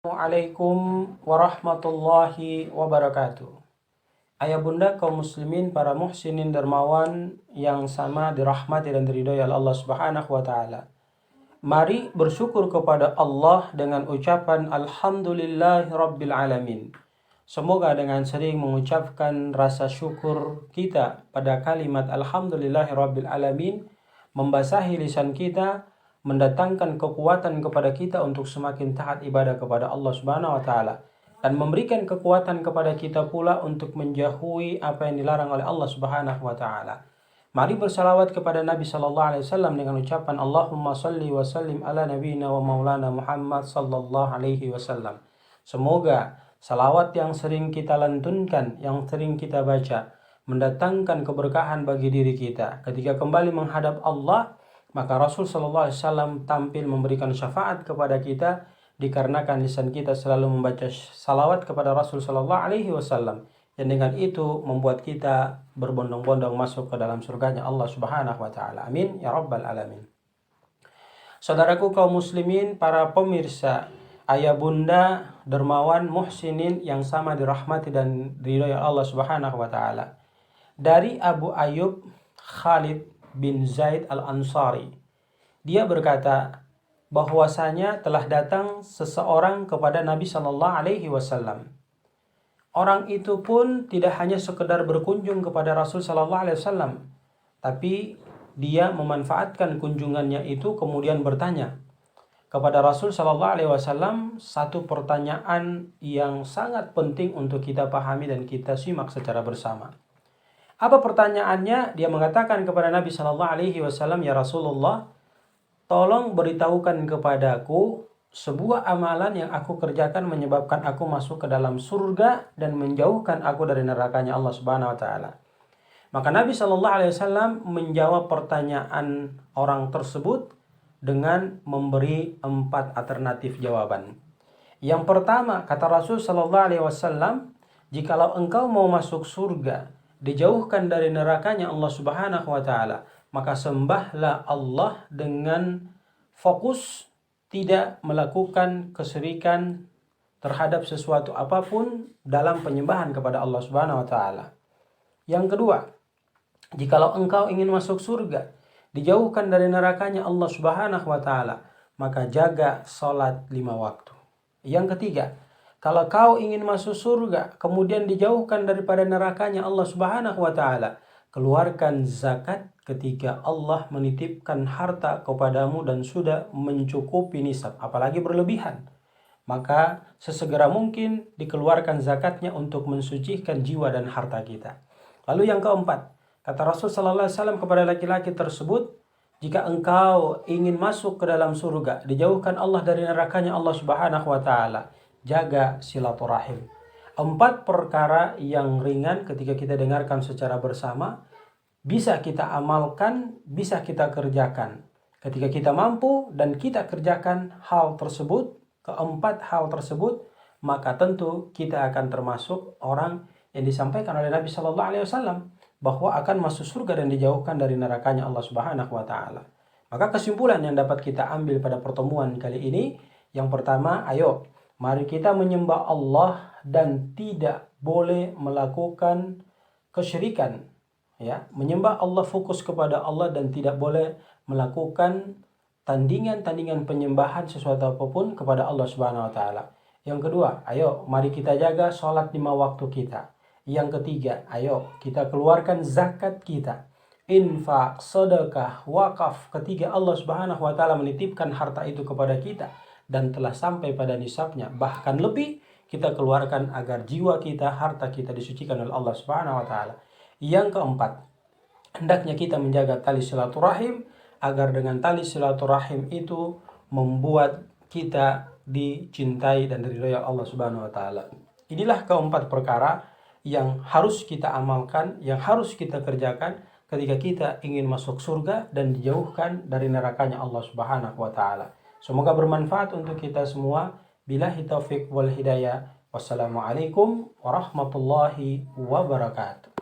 Assalamualaikum warahmatullahi wabarakatuh. Ayah bunda kaum muslimin, para muhsinin dermawan yang sama dirahmati dan diridhoi oleh Allah Subhanahu wa taala. Mari bersyukur kepada Allah dengan ucapan alhamdulillahirabbil alamin. Semoga dengan sering mengucapkan rasa syukur kita pada kalimat alhamdulillahirabbil alamin membasahi lisan kita, mendatangkan kekuatan kepada kita untuk semakin taat ibadah kepada Allah Subhanahu wa taala, dan memberikan kekuatan kepada kita pula untuk menjauhi apa yang dilarang oleh Allah Subhanahu wa taala. Mari bersalawat kepada Nabi sallallahu alaihi wasallam dengan ucapan Allahumma shalli wa sallim ala nabiyyina wa maulana Muhammad sallallahu alaihi wasallam. Semoga salawat yang sering kita lantunkan, yang sering kita baca, mendatangkan keberkahan bagi diri kita. Ketika kembali menghadap Allah, maka Rasul sallallahu alaihi wasallam tampil memberikan syafaat kepada kita dikarenakan lisan kita selalu membaca salawat kepada Rasul sallallahu alaihi wasallam. Dan dengan itu membuat kita berbondong-bondong masuk ke dalam surganya Allah Subhanahu wa taala. Amin ya rabbal alamin. Saudaraku kaum muslimin, para pemirsa, ayah bunda dermawan muhsinin yang sama dirahmati dan diridhoi Allah Subhanahu wa taala. Dari Abu Ayyub Khalid bin Zaid al-Ansari, dia berkata bahwasanya telah datang seseorang kepada Nabi sallallahu alaihi wasallam. Orang itu pun tidak hanya sekedar berkunjung kepada Rasul sallallahu alaihi wasallam, tapi dia memanfaatkan kunjungannya itu kemudian bertanya kepada Rasul sallallahu alaihi wasallam satu pertanyaan yang sangat penting untuk kita pahami dan kita simak secara bersama. Apa pertanyaannya? Dia mengatakan kepada Nabi sallallahu alaihi wasallam, "Ya Rasulullah, tolong beritahukan kepadaku sebuah amalan yang aku kerjakan menyebabkan aku masuk ke dalam surga dan menjauhkan aku dari nerakanya Allah Subhanahu wa taala." Maka Nabi sallallahu alaihi wasallam menjawab pertanyaan orang tersebut dengan memberi 4 alternatif jawaban. Yang pertama, kata Rasul sallallahu alaihi wasallam, "Jikalau engkau mau masuk surga, dijauhkan dari nerakanya Allah Subhanahu wa taala, maka sembahlah Allah dengan fokus tidak melakukan kesyirikan terhadap sesuatu apapun dalam penyembahan kepada Allah Subhanahu wa taala." Yang kedua, jikalau engkau ingin masuk surga, dijauhkan dari nerakanya Allah Subhanahu wa taala, maka jaga salat 5 waktu. Yang ketiga, kalau kau ingin masuk surga kemudian dijauhkan daripada nerakanya Allah Subhanahu wa taala, keluarkan zakat ketika Allah menitipkan harta kepadamu dan sudah mencukupi nisab, apalagi berlebihan. Maka sesegera mungkin dikeluarkan zakatnya untuk mensucikan jiwa dan harta kita. Lalu yang keempat, kata Rasul sallallahu alaihi wasallam kepada laki-laki tersebut, "Jika engkau ingin masuk ke dalam surga, dijauhkan Allah dari nerakanya Allah Subhanahu wa taala, jaga silaturahim." 4 perkara yang ringan ketika kita dengarkan secara bersama, bisa kita amalkan, bisa kita kerjakan. Ketika kita mampu dan kita kerjakan hal tersebut, keempat hal tersebut, maka tentu kita akan termasuk orang yang disampaikan oleh Nabi sallallahu alaihi wasallam bahwa akan masuk surga dan dijauhkan dari nerakanya Allah Subhanahu wa taala. Maka kesimpulan yang dapat kita ambil pada pertemuan kali ini, yang pertama, ayo mari kita menyembah Allah dan tidak boleh melakukan kesyirikan. Ya, menyembah Allah, fokus kepada Allah dan tidak boleh melakukan tandingan-tandingan penyembahan sesuatu apapun kepada Allah Subhanahu wa taala. Yang kedua, ayo mari kita jaga sholat 5 waktu kita. Yang ketiga, ayo kita keluarkan zakat kita, infak, sedekah, wakaf ketika Allah Subhanahu wa taala menitipkan harta itu kepada kita dan telah sampai pada nisabnya, bahkan lebih kita keluarkan agar jiwa kita, harta kita disucikan oleh Allah Subhanahu wa taala. Yang keempat, hendaknya kita menjaga tali silaturahim agar dengan tali silaturahim itu membuat kita dicintai dan diridhoi Allah Subhanahu wa taala. Inilah keempat perkara yang harus kita amalkan, yang harus kita kerjakan ketika kita ingin masuk surga dan dijauhkan dari nerakanya Allah Subhanahu wa taala. Semoga bermanfaat untuk kita semua. Billahi taufik wal hidayah. Wassalamualaikum warahmatullahi wabarakatuh.